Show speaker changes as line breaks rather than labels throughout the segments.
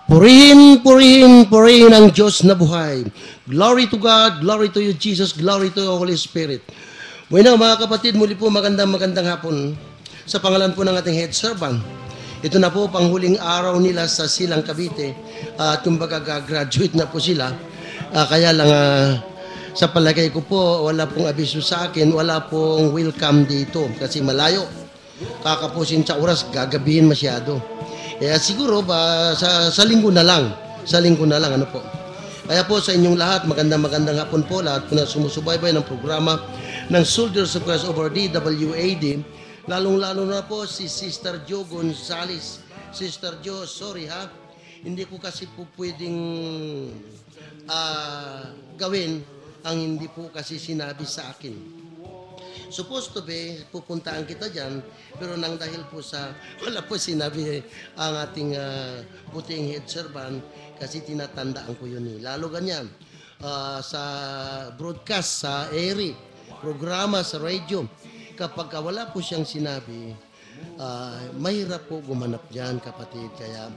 Purihin, purihin, purihin ang Diyos na buhay. Glory to God, glory to you Jesus, glory to you Holy Spirit. Bueno mga kapatid, muli po magandang hapon sa pangalan po ng ating head servant. Ito na po panghuling araw nila sa Silang Cavite at kumbaga graduate na po sila. Kaya lang sa palagay ko po wala pong abiso sa akin, wala pong welcome dito kasi malayo. Kakapusin sa oras, gagabihin masyado. Kaya siguro ba sa linggo na lang. Sa linggo na lang, ano po. Kaya po sa inyong lahat, magandang hapon po. Lahat po na sumusubaybay ng programa ng Soldiers of Christ over DWAD. Lalong-lalo na po si Sister Jo Gonzales. Sister Jo, sorry ha. Hindi ko kasi po pwedeng gawin ang hindi po kasi sinabi sa akin. Supposed to be, pupuntaan kita dyan, pero nang dahil po sa, wala po sinabi ang ating puting head servant, kasi tinatandaan ko yun eh. Lalo ganyan, sa broadcast, sa ARI, programa sa radio, kapag wala po siyang sinabi, mahirap po gumanap dyan, kapatid. Kaya,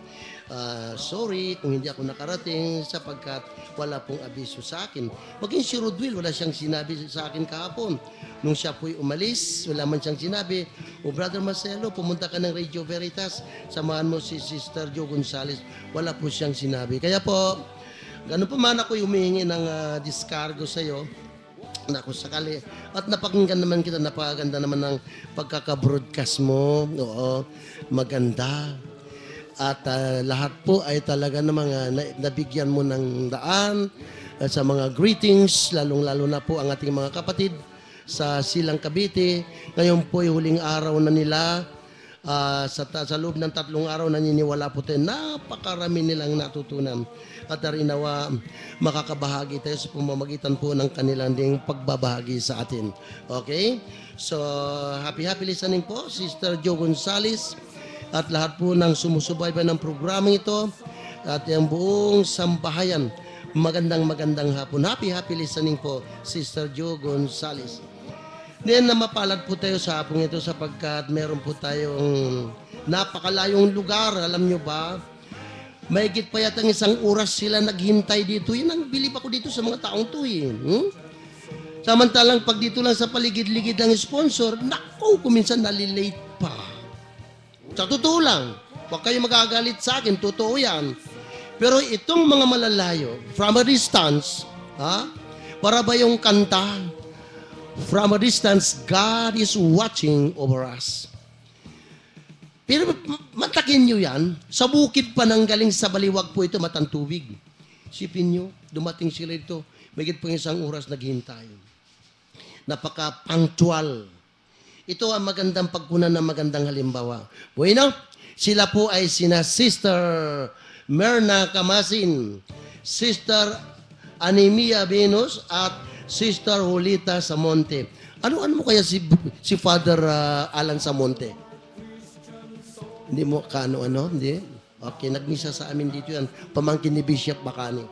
sorry kung hindi ako nakarating sapagkat wala pong abiso sa akin. Maging si Rodwell, wala siyang sinabi sa akin kahapon. Nung siya po'y umalis, wala man siyang sinabi, o Brother Marcelo, pumunta ka ng Radio Veritas, samahan mo si Sister Jo Gonzales. Wala po siyang sinabi. Kaya po, ganun po man ako humihingi ng discargo sa iyo, na kung sakali. At napakinggan naman kita, napakaganda naman ng pagkaka-broadcast mo. Oo, maganda. At lahat po ay talaga na mga nabigyan mo ng daan sa mga greetings, lalong-lalo na po ang ating mga kapatid sa Silang Cavite. Ngayon po ay huling araw na nila. Sa loob ng 3 araw naniniwala po tayo, napakarami nilang natutunan. At narinawa makakabahagi tayo sa pamamagitan po ng kanilang ding pagbabahagi sa atin. Okay? So, happy listening po, Sister Jo Gonzales. At lahat po ng sumusubaybay ng programang ito at yung buong sambahayan. Magandang hapon. Happy listening po, Sister Jo Gonzales. Then na mapalad po tayo sa hapong ito sapagkat meron po tayong napakalayong lugar. Alam nyo ba? Mahigit pa yata 1 oras sila naghintay dito. Yan ang bilib ako dito sa mga taong to eh. Samantalang pag dito lang sa paligid-ligid ng sponsor, naku, kuminsan nalilate pa. Sa totoo lang, huwag kayo magagalit sa akin, totoo yan. Pero itong mga malalayo, from a distance, para ba yung kanta, from a distance, God is watching over us. Pero matakin nyo yan, sa bukid pa nang galing sa baliwag po ito, matantubig. Sipin nyo, dumating sila ito, mayigit po 1 oras naghintay. Napaka-punctual. Ito ang magandang pagkunan ng magandang halimbawa. Bueno, sila po ay sina Sister Merna Camasin, Sister Anemia Venus, at Sister Julita Samonte. Ano mo kaya si Father Alan Samonte? Hindi mo kaano Hindi? Okay, nagmisa sa amin dito yan. Pamangkin ni Bishop Bacani.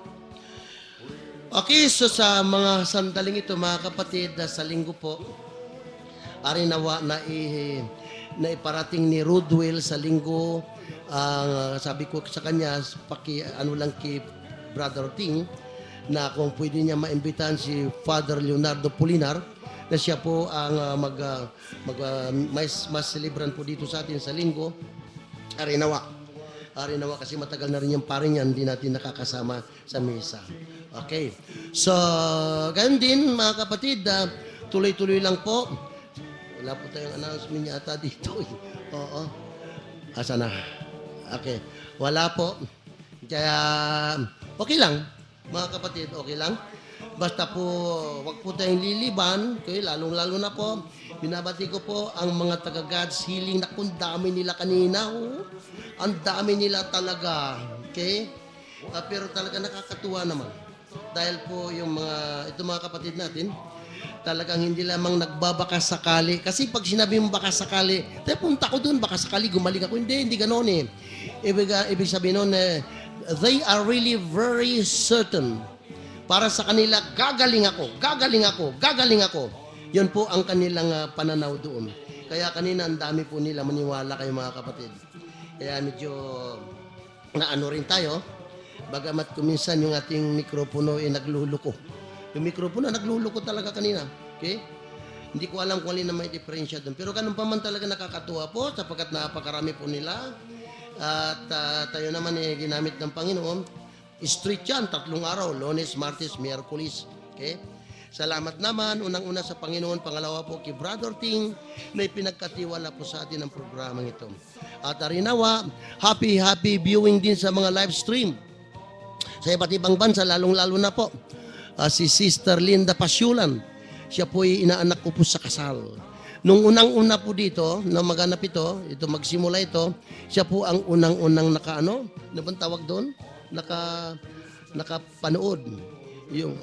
Okay, so sa mga sandaling ito, mga kapatid, sa linggo po, arinawa na iparating ni Rodwell sa linggo. Sabi ko sa kanya, lang kay Brother Ting, na kung pwede niya maimbitahan si Father Leonardo Polinar, na siya po ang mas celebran po dito sa atin sa linggo. Arinawa kasi matagal na rin yung paring yan, hindi natin nakakasama sa mesa. Okay. So, ganun din mga kapatid, tuloy-tuloy lang po. Wala po tayong announcement yata dito. Oo. Asa na? Okay. Wala po. Kaya, okay lang. Mga kapatid, okay lang. Basta po, wag po tayong liliban. Okay, lalong-lalo na po. Binabati ko po ang mga taga-God's Healing. Naku, ang dami nila kanina. Ang dami nila talaga. Okay? Pero talaga nakakatuwa naman. Dahil po yung mga kapatid natin, talagang hindi lamang nagbabaka sakali. Kasi pag sinabi mo baka sakali, punta ko doon, baka sakali gumaling ako. Hindi ganoon eh. Ibig sabihin nun, they are really very certain. Para sa kanila, gagaling ako. Yun po ang kanilang pananaw doon. Kaya kanina, ang dami po nila maniwala kayo mga kapatid. Kaya medyo na ano rin tayo, bagamat kuminsan yung ating mikropono ay nagluluko. Yung mikropono nagluluko talaga kanina. Okay? Hindi ko alam kung alin na may diferensya doon. Pero ganun pa man talaga nakakatuwa po sapagkat napakarami po nila. At tayo naman ginamit ng Panginoon. Street yan, 3 araw, Lunes, Martes, Miyerkules. Okay? Salamat naman, unang-una sa Panginoon, pangalawa po kay Brother Ting na ipinagkatiwala po sa atin ang programang ito. At arinawa, happy viewing din sa mga live stream sa iba't ibang bansa, lalong-lalo na po si Sister Linda Pasyulan. Siya po ay inaanak ko po sa kasal. Nung unang-una po dito, na maganap ito magsimula ito, siya po ang unang-unang ano bang tawag doon? Nakapanood. Yung,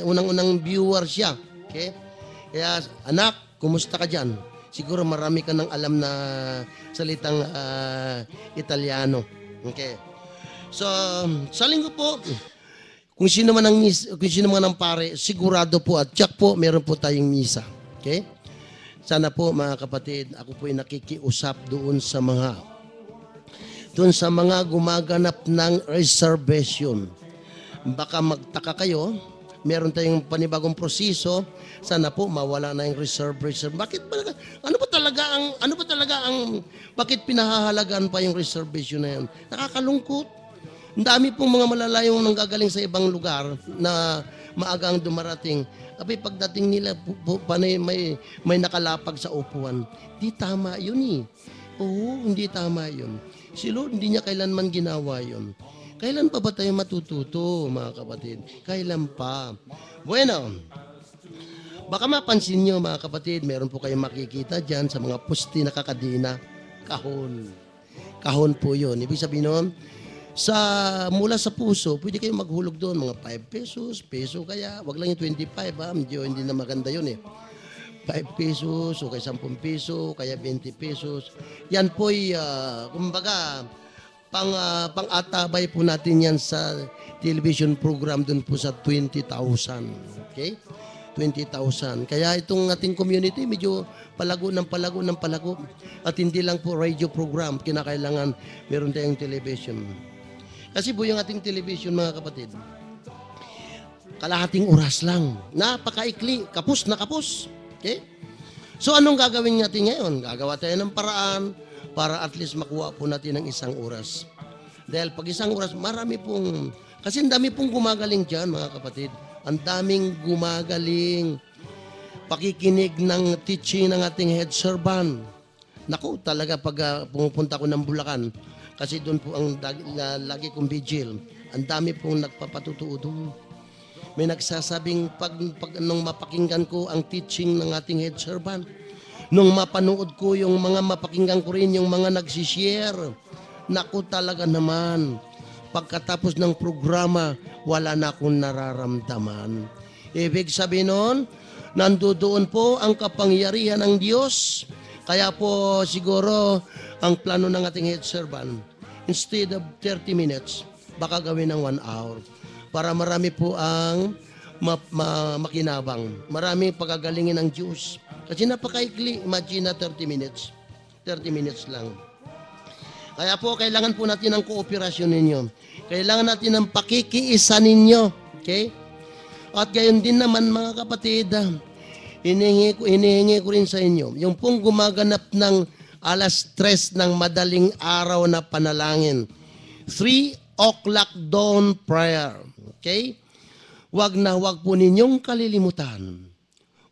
unang-unang viewer siya. Okay? Kaya, anak, kumusta ka dyan? Siguro marami ka nang alam na salitang Italiano. Okay? So, sa linggo po, kung sino man ang pare, sigurado po at tiyak po, meron po tayong misa. Okay? Sana po mga kapatid, ako po ay nakikiusap doon sa mga gumaganap ng reservation. Baka magtaka kayo, meron tayong panibagong proseso, sana po mawala na yung reservation. Bakit bakit pinahahalagaan pa yung reservation na yan? Nakakalungkot. Ang dami pong mga malalayong nanggagaling sa ibang lugar na maagang dumarating. Abay, pagdating nila, may nakalapag sa upuan. Di tama yun eh. Oo, hindi tama yun. Si Lord, hindi niya kailanman ginawa yun. Kailan pa ba tayo matututo, mga kapatid? Kailan pa? Bueno, baka mapansin nyo, mga kapatid, meron po kayong makikita dyan sa mga pusti na kakadina. Kahon. Kahon po yun. Ibig sabihin nun, mula sa puso, pwede kayong maghulog doon, mga 5 pesos, peso kaya, wag lang yung 25 medyo hindi na maganda yun eh. 5 pesos, o kaya 10 peso, kaya 20 pesos. Yan po'y, kumbaga, pang-atabay po natin yan sa television program doon po sa 20,000. Okay? 20,000. Kaya itong ating community, medyo palago. At hindi lang po radio program, kinakailangan meron tayong television. Kasi po yung ating television, mga kapatid, kalahating oras lang. Napakaikli. Kapos na kapos. Okay? So, anong gagawin natin ngayon? Gagawa tayo ng paraan para at least makuha po natin ng 1 oras. Dahil pag 1 oras, marami pong, kasi ang dami pong gumagaling dyan, mga kapatid. Ang daming gumagaling. Pakikinig ng teaching ng ating head servant. Naku, talaga pag pumupunta ko ng Bulacan, kasi doon po ang lagi kong vigil. Ang dami pong nagpapatutuo doon. May nagsasabing nung mapakinggan ko ang teaching ng ating head servant, nung mapanood ko yung mga mapakinggan ko rin yung mga nagsishare, naku talaga naman, pagkatapos ng programa, wala na akong nararamdaman. Ibig sabihin nun, nandoon po ang kapangyarihan ng Diyos. Kaya po siguro ang plano ng ating head servant, instead of 30 minutes, baka gawin ng 1 hour. Para marami po ang makinabang. Marami pagagalingin ng Diyos. Kasi napakaikli, imagine na 30 minutes. 30 minutes lang. Kaya po, kailangan po natin ng kooperasyon ninyo. Kailangan natin ng pakikiisa ninyo. Okay? At gayon din naman, mga kapatid, hinihingi ko rin sa inyo, yung pong gumaganap ng 3:00 ng madaling araw na panalangin. 3 o'clock dawn prayer. Okay? Wag po ninyong kalilimutan.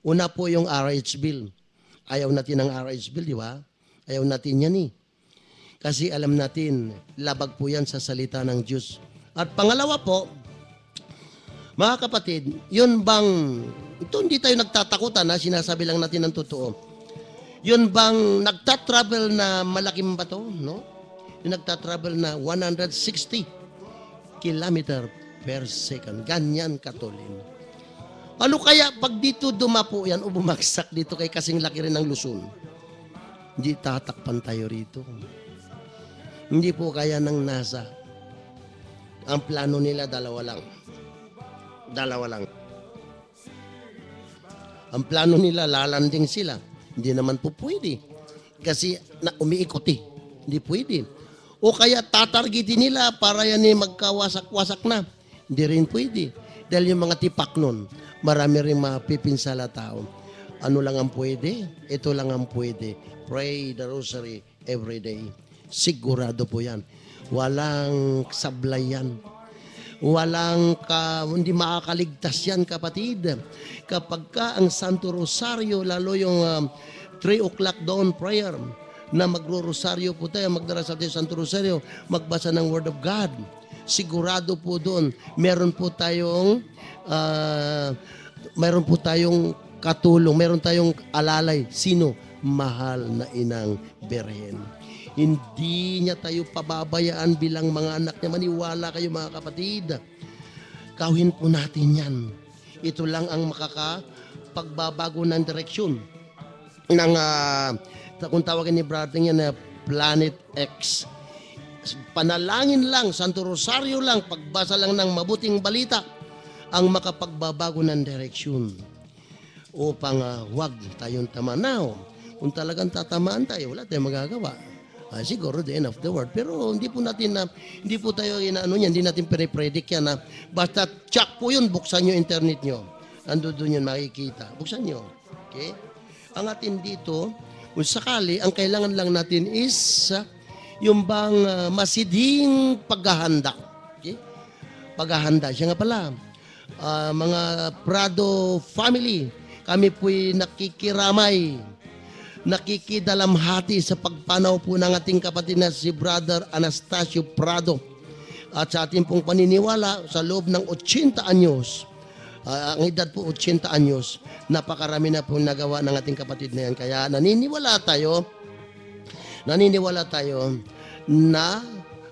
Una po yung RH bill. Ayaw natin ng RH bill, di ba? Ayaw natin yan eh. Kasi alam natin, labag po yan sa salita ng Diyos. At pangalawa po, mga kapatid, yun bang, ito hindi tayo nagtatakutan ha, sinasabi lang natin ang totoo. Yun bang nagtatravel na malaking bato, no? Yung nagtatravel na 160 kilometer per second. Ganyan katulin. Ano kaya pag dito dumapo yan o bumagsak dito kay kasing laki rin ng Luzon? Hindi tatakpan tayo rito. Hindi po kaya ng NASA. Ang plano nila dalawa lang. Ang plano nila, lalanding sila. Hindi naman po pwede. Kasi umiikot eh. Hindi pwede. O kaya tatargetin nila para yan ay magkawasak-wasak na. Hindi rin pwede. Dahil yung mga tipak nun, marami rin mapipinsala tao. Ano lang ang pwede? Ito lang ang pwede. Pray the rosary every day. Sigurado po yan. Walang sablay yan. Hindi makakaligtas yan, kapatid. Kapag ka ang Santo Rosario, lalo yung 3 o'clock dawn prayer, na magro-rosaryo po tayo, magdarasal tayo sa Santo Rosario, magbasa ng Word of God. Sigurado po doon, meron po tayong katulong, meron tayong alalay. Sino? Mahal na Inang Birhen. Hindi niya tayo pababayaan bilang mga anak niya. Maniwala kayo, mga kapatid. Gawin po natin yan. Ito lang ang makakapagbabago ng direksyon ng kung tawagin ni Brother yan na Planet X. Panalangin lang, Santo Rosario lang, pagbasa lang ng mabuting balita ang makapagbabago ng direksyon upang wag tayong tamanaw. Kung talagang tatamaan tayo, wala tayong magagawa. Siguro the end of the world. Pero hindi po tayo hindi natin pinipredict yan na basta check po yun, buksan nyo internet nyo. Ando doon yun makikita. Buksan nyo. Okay? Ang atin dito, kung sakali, ang kailangan lang natin is yung bang masiding paghahanda. Okay? Paghahanda. Siya nga pala, mga Prado family, kami po'y nakikiramay, nakikidalamhati sa pagpanaw po ng ating kapatid na si Brother Anastasio Prado. At sa ating pong paniniwala, sa loob ng 80 anyos, ang edad po 80 anyos, napakarami na po nagawa ng ating kapatid na yan. Kaya naniniwala tayo na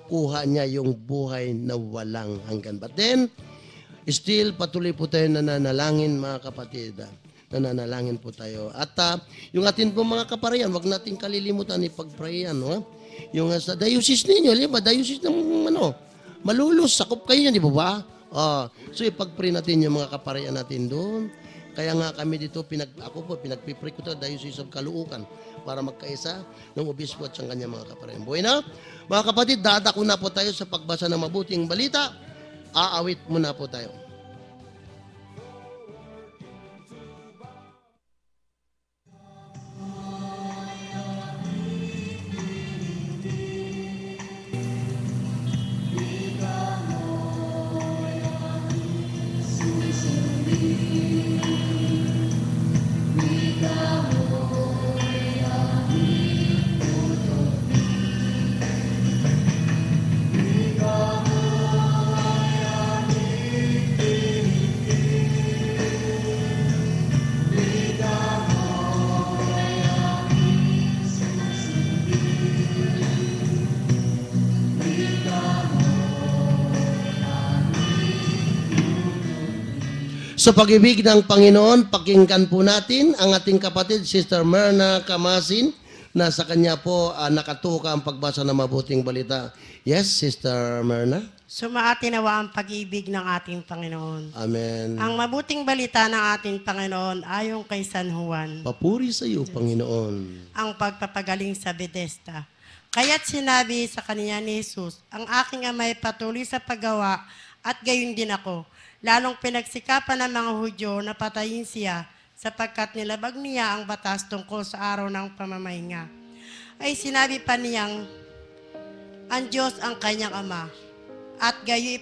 kuha niya yung buhay na walang hanggan. But then, still patuloy po tayo nananalangin, mga kapatid. Nananalangin po tayo. At yung atin po mga kaparayan, wag nating kalilimutan ipag-prayan. No? Yung sa diocese ninyo, di ba? Diocese ng Malolos, sakop kayo yan, di ba? So ipag-pray natin yung mga kaparayan natin doon. Kaya nga kami dito, pinagpipray ko ito, Diocese of Caloocan, para magkaisa ng obispo at siyang kanyang mga kaparayan. Buhay na? Mga kapatid, dadako na po tayo sa pagbasa ng mabuting balita. Aawit muna po tayo. Sa pag-ibig ng Panginoon, pakinggan po natin ang ating kapatid, Sister Myrna Camasin, na sa kanya po nakatuka ang pagbasa ng mabuting balita. Yes, Sister Myrna?
Sumaati nawa ang pag-ibig ng ating Panginoon.
Amen.
Ang mabuting balita ng ating Panginoon ayon kay San Juan.
Papuri sa iyo, Panginoon.
Ang pagpapagaling sa Bethesda. Kaya't sinabi sa kanya ni Jesus, ang aking amay patuloy sa paggawa at gayon din ako. Lalong pinagsikapan ng mga Hudyo na patayin siya sapagkat nilabag niya ang batas tungkol sa araw ng pamamahinga. Ay sinabi pa niyang, ang Diyos ang kanyang ama at gayo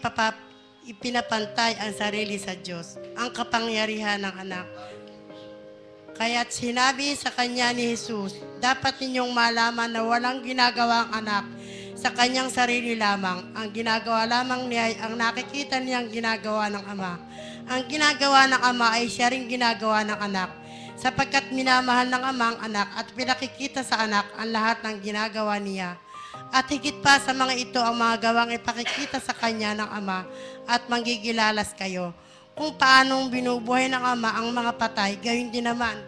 ipinapantay ang sarili sa Diyos, ang kapangyarihan ng anak. Kaya't sinabi sa kanya ni Jesus, dapat ninyong malaman na walang ginagawa ang anak sa kanyang sarili lamang. Ang ginagawa lamang niya ay ang nakikita niyang ginagawa ng Ama. Ang ginagawa ng Ama ay siya ring ginagawa ng anak, sapagkat minamahal ng Ama ang anak at pinakikita sa anak ang lahat ng ginagawa niya. At higit pa sa mga ito ang mga gawang ipakikita sa kanya ng Ama at manggigilalas kayo. Kung paanong binubuhay ng Ama ang mga patay, gayon din naman